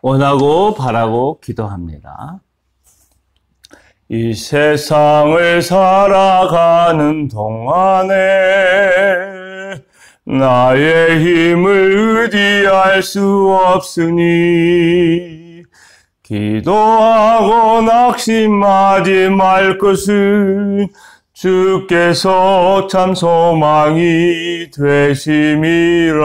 원하고 바라고 기도합니다. 이 세상을 살아가는 동안에 나의 힘을 의지할 수 없으니 기도하고 낙심하지 말 것은 주께서 참 소망이 되심이라.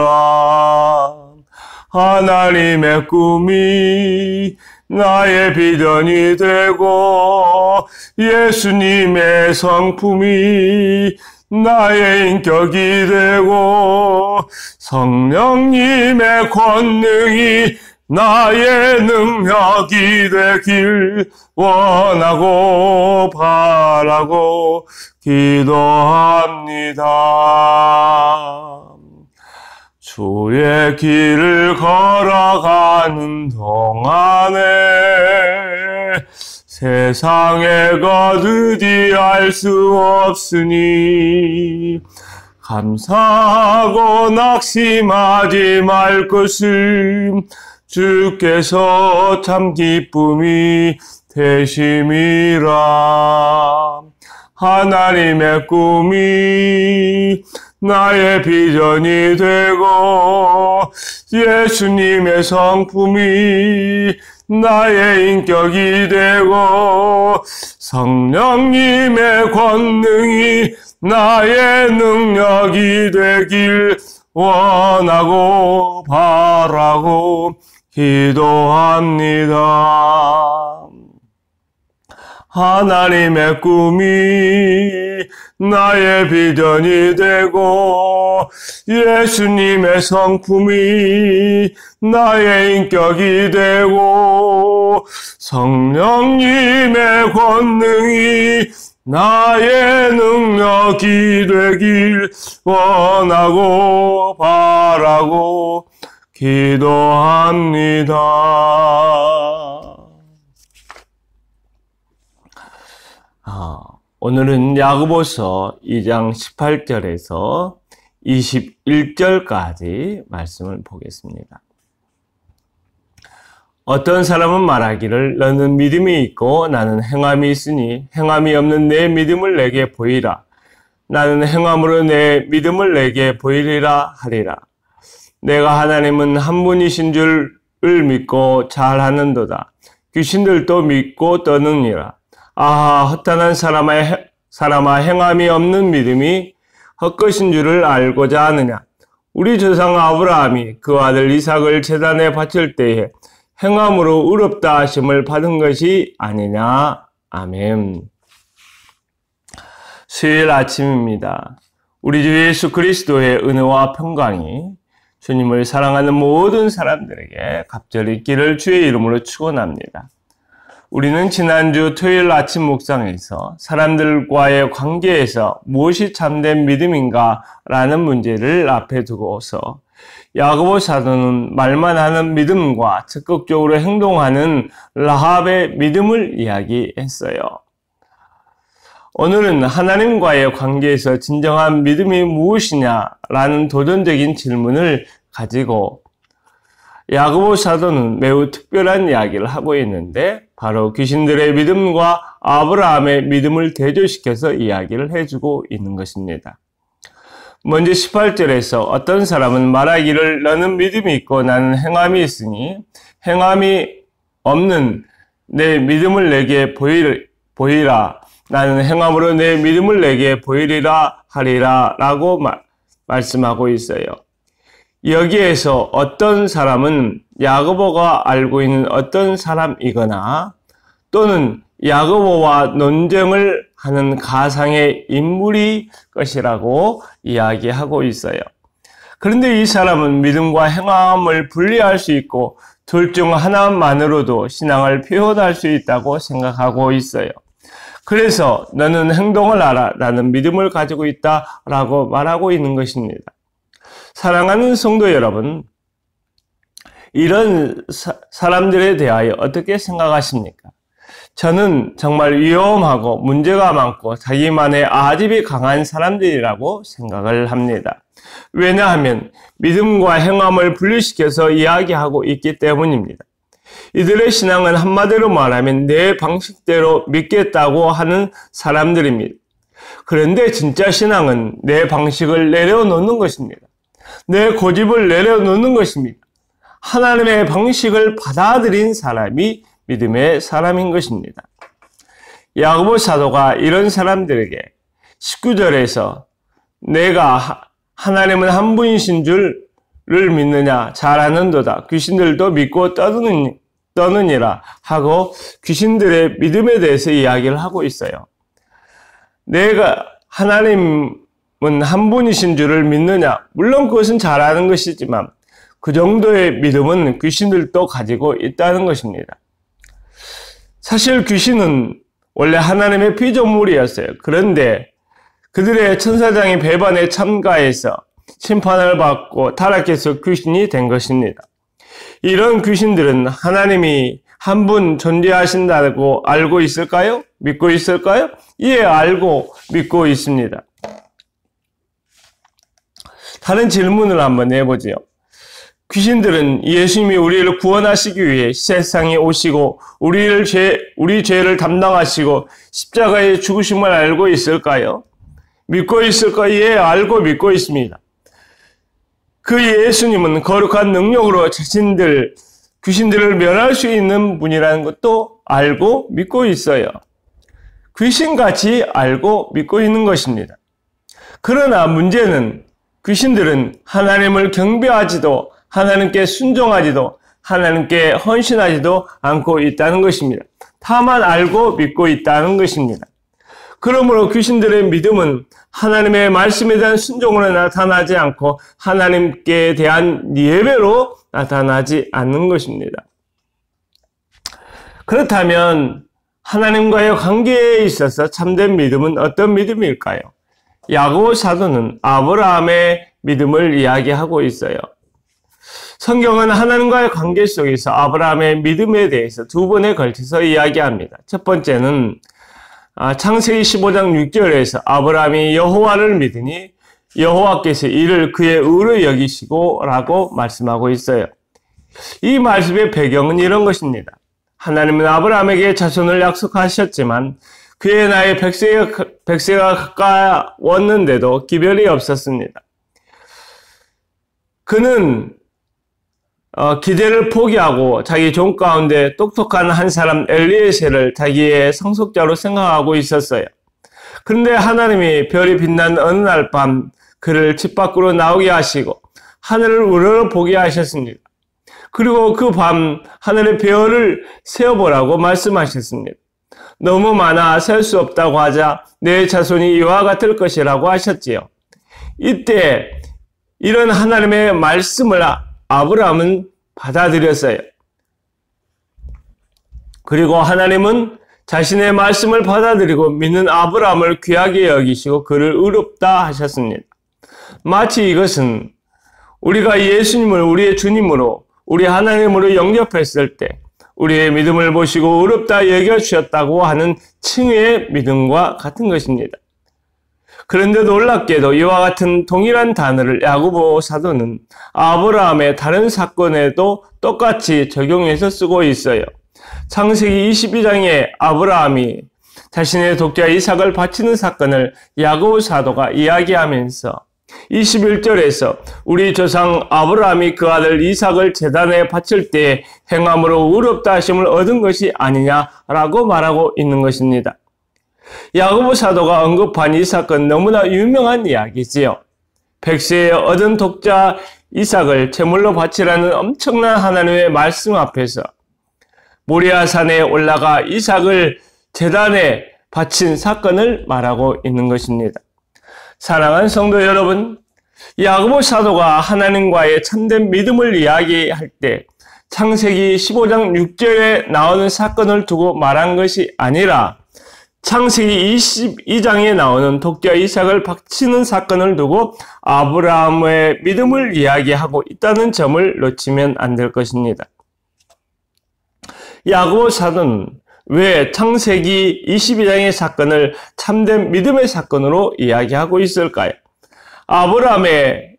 하나님의 꿈이 나의 비전이 되고 예수님의 성품이 나의 인격이 되고 성령님의 권능이 나의 능력이 되길 원하고 바라고 기도합니다. 주의 길을 걸어가는 동안에 세상에 거두지 알 수 없으니 감사하고 낙심하지 말 것은 주께서 참 기쁨이 되심이라. 하나님의 꿈이 나의 비전이 되고 예수님의 성품이 나의 인격이 되고 성령님의 권능이 나의 능력이 되길 원하고 바라고 기도합니다. 하나님의 꿈이 나의 비전이 되고 예수님의 성품이 나의 인격이 되고 성령님의 권능이 나의 능력이 되길 원하고 바라고 기도합니다. 오늘은 야고보서 2장 18절에서 21절까지 말씀을 보겠습니다. 어떤 사람은 말하기를 너는 믿음이 있고 나는 행함이 있으니 행함이 없는 내 믿음을 내게 보이라. 나는 행함으로 내 믿음을 내게 보이리라 하리라. 내가 하나님은 한 분이신 줄을 믿고 잘하는도다. 귀신들도 믿고 떠느니라. 아하, 허탄한 사람아 행함이 없는 믿음이 헛것인 줄을 알고자 하느냐. 우리 조상 아브라함이 그 아들 이삭을 제단에 바칠 때에 행함으로 의롭다 하심을 받은 것이 아니냐. 아멘. 수요일 아침입니다. 우리 주 예수 그리스도의 은혜와 평강이 주님을 사랑하는 모든 사람들에게 갑절히 있기를 주의 이름으로 축원합니다. 우리는 지난주 토요일 아침 묵상에서 사람들과의 관계에서 무엇이 참된 믿음인가 라는 문제를 앞에 두고서 야고보 사도는 말만 하는 믿음과 적극적으로 행동하는 라합의 믿음을 이야기했어요. 오늘은 하나님과의 관계에서 진정한 믿음이 무엇이냐라는 도전적인 질문을 가지고 야고보 사도는 매우 특별한 이야기를 하고 있는데 바로 귀신들의 믿음과 아브라함의 믿음을 대조시켜서 이야기를 해주고 있는 것입니다. 먼저 18절에서 어떤 사람은 말하기를 너는 믿음이 있고 나는 행함이 있으니 행함이 없는 내 믿음을 내게 보이라. 나는 행함으로 내 믿음을 내게 보이리라 하리라 라고 말씀하고 있어요. 여기에서 어떤 사람은 야고보가 알고 있는 어떤 사람이거나 또는 야고보와 논쟁을 하는 가상의 인물이 것이라고 이야기하고 있어요. 그런데 이 사람은 믿음과 행함을 분리할 수 있고 둘 중 하나만으로도 신앙을 표현할 수 있다고 생각하고 있어요. 그래서 너는 행동을 하라. 나는 믿음을 가지고 있다 라고 말하고 있는 것입니다. 사랑하는 성도 여러분, 이런 사람들에 대하여 어떻게 생각하십니까? 저는 정말 위험하고 문제가 많고 자기만의 아집이 강한 사람들이라고 생각을 합니다. 왜냐하면 믿음과 행함을 분리시켜서 이야기하고 있기 때문입니다. 이들의 신앙은 한마디로 말하면 내 방식대로 믿겠다고 하는 사람들입니다. 그런데 진짜 신앙은 내 방식을 내려놓는 것입니다. 내 고집을 내려놓는 것입니다. 하나님의 방식을 받아들인 사람이 믿음의 사람인 것입니다. 야고보 사도가 이런 사람들에게 19절에서 내가 하나님은 한 분이신 줄을 믿느냐? 잘 아는도다. 귀신들도 믿고 떠느니라 하고 귀신들의 믿음에 대해서 이야기를 하고 있어요. 내가 하나님은 한 분이신 줄을 믿느냐? 물론 그것은 잘 아는 것이지만 그 정도의 믿음은 귀신들도 가지고 있다는 것입니다. 사실 귀신은 원래 하나님의 피조물이었어요. 그런데 그들의 천사장의 배반에 참가해서 심판을 받고 타락해서 귀신이 된 것입니다. 이런 귀신들은 하나님이 한 분 존재하신다고 알고 있을까요? 믿고 있을까요? 예, 알고 믿고 있습니다. 다른 질문을 한번 해보죠. 귀신들은 예수님이 우리를 구원하시기 위해 세상에 오시고 우리 죄를 담당하시고 십자가에 죽으심을 알고 있을까요? 믿고 있을까요? 예, 알고 믿고 있습니다. 그 예수님은 거룩한 능력으로 귀신들을 멸할 수 있는 분이라는 것도 알고 믿고 있어요. 귀신같이 알고 믿고 있는 것입니다. 그러나 문제는 귀신들은 하나님을 경배하지도 하나님께 순종하지도 하나님께 헌신하지도 않고 있다는 것입니다. 다만 알고 믿고 있다는 것입니다. 그러므로 귀신들의 믿음은 하나님의 말씀에 대한 순종으로 나타나지 않고 하나님께 대한 예배로 나타나지 않는 것입니다. 그렇다면 하나님과의 관계에 있어서 참된 믿음은 어떤 믿음일까요? 야고보 사도는 아브라함의 믿음을 이야기하고 있어요. 성경은 하나님과의 관계 속에서 아브라함의 믿음에 대해서 두 번에 걸쳐서 이야기합니다. 첫 번째는 창세기 15장 6절에서 아브라함이 여호와를 믿으니 여호와께서 이를 그의 의로 여기시고 라고 말씀하고 있어요. 이 말씀의 배경은 이런 것입니다. 하나님은 아브라함에게 자손을 약속하셨지만 그의 나이 100세가 가까웠는데도 기별이 없었습니다. 그는 기대를 포기하고 자기 종 가운데 똑똑한 한 사람 엘리에셀을 자기의 상속자로 생각하고 있었어요. 그런데 하나님이 별이 빛난 어느 날 밤 그를 집 밖으로 나오게 하시고 하늘을 우러러보게 하셨습니다. 그리고 그 밤 하늘의 별을 세어보라고 말씀하셨습니다. 너무 많아 셀 수 없다고 하자 내 자손이 이와 같을 것이라고 하셨지요. 이때 이런 하나님의 말씀을 아브라함은 받아들였어요. 그리고 하나님은 자신의 말씀을 받아들이고 믿는 아브라함을 귀하게 여기시고 그를 의롭다 하셨습니다. 마치 이것은 우리가 예수님을 우리의 주님으로 우리 하나님으로 영접했을 때 우리의 믿음을 보시고 의롭다 여겨주셨다고 하는 칭의의 믿음과 같은 것입니다. 그런데 놀랍게도 이와 같은 동일한 단어를 야고보 사도는 아브라함의 다른 사건에도 똑같이 적용해서 쓰고 있어요. 창세기 22장에 아브라함이 자신의 독자 이삭을 바치는 사건을 야고보 사도가 이야기하면서 21절에서 우리 조상 아브라함이 그 아들 이삭을 제단에 바칠 때 행함으로 의롭다 하심을 얻은 것이 아니냐라고 말하고 있는 것입니다. 야고보 사도가 언급한 이 사건 너무나 유명한 이야기지요. 100세에 얻은 독자 이삭을 제물로 바치라는 엄청난 하나님의 말씀 앞에서 모리아산에 올라가 이삭을 제단에 바친 사건을 말하고 있는 것입니다. 사랑하는 성도 여러분, 야고보 사도가 하나님과의 참된 믿음을 이야기할 때 창세기 15장 6절에 나오는 사건을 두고 말한 것이 아니라 창세기 22장에 나오는 독자 이삭을 바치는 사건을 두고 아브라함의 믿음을 이야기하고 있다는 점을 놓치면 안 될 것입니다. 야고보 사도는 왜 창세기 22장의 사건을 참된 믿음의 사건으로 이야기하고 있을까요? 아브라함의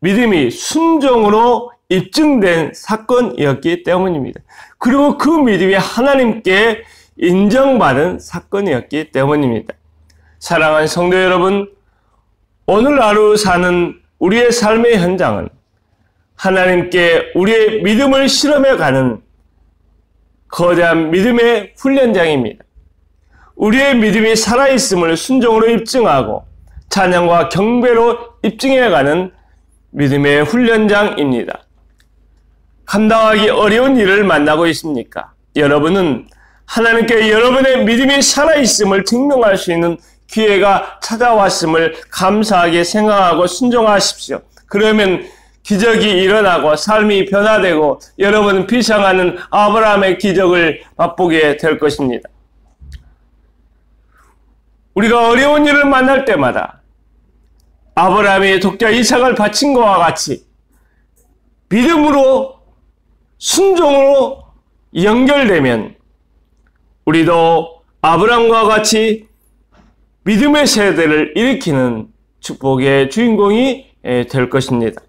믿음이 순종으로 입증된 사건이었기 때문입니다. 그리고 그 믿음이 하나님께 인정받은 사건이었기 때문입니다. 사랑하는 성도 여러분, 오늘 하루 사는 우리의 삶의 현장은 하나님께 우리의 믿음을 실험해가는 거대한 믿음의 훈련장입니다. 우리의 믿음이 살아있음을 순종으로 입증하고 찬양과 경배로 입증해가는 믿음의 훈련장입니다. 감당하기 어려운 일을 만나고 있습니까? 여러분은 하나님께 여러분의 믿음이 살아있음을 증명할 수 있는 기회가 찾아왔음을 감사하게 생각하고 순종하십시오. 그러면 기적이 일어나고 삶이 변화되고 여러분은 비상하는 아브라함의 기적을 맛보게 될 것입니다. 우리가 어려운 일을 만날 때마다 아브라함이 독자 이삭을 바친 것과 같이 믿음으로 순종으로 연결되면 우리도 아브라함과 같이 믿음의 세대를 일으키는 축복의 주인공이 될 것입니다.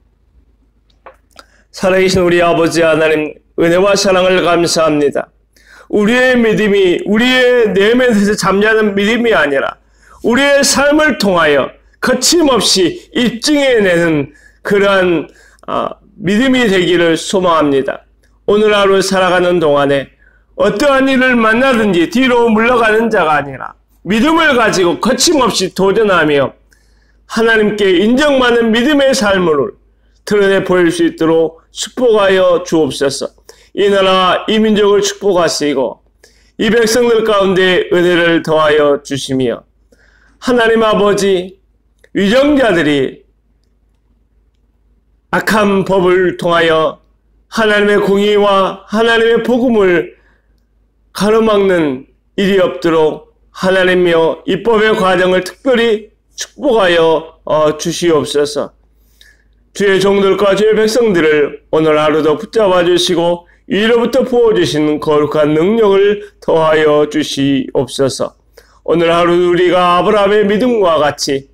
살아계신 우리 아버지 하나님, 은혜와 사랑을 감사합니다. 우리의 믿음이 우리의 내면에서 잠자는 믿음이 아니라 우리의 삶을 통하여 거침없이 입증해내는 그러한 믿음이 되기를 소망합니다. 오늘 하루 살아가는 동안에 어떠한 일을 만나든지 뒤로 물러가는 자가 아니라 믿음을 가지고 거침없이 도전하며 하나님께 인정받는 믿음의 삶을 드러내 보일 수 있도록 축복하여 주옵소서. 이 나라 이 민족을 축복하시고 이 백성들 가운데 은혜를 더하여 주시며 하나님 아버지, 위정자들이 악한 법을 통하여 하나님의 공의와 하나님의 복음을 가로막는 일이 없도록 하나님이여 입법의 과정을 특별히 축복하여 주시옵소서. 주의 종들과 주의 백성들을 오늘 하루도 붙잡아 주시고 위로부터 부어주시는 거룩한 능력을 더하여 주시옵소서. 오늘 하루 우리가 아브라함의 믿음과 같이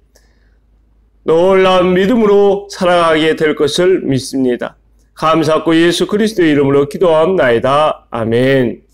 놀라운 믿음으로 살아가게 될 것을 믿습니다. 감사하고 예수 그리스도의 이름으로 기도합나이다. 아멘.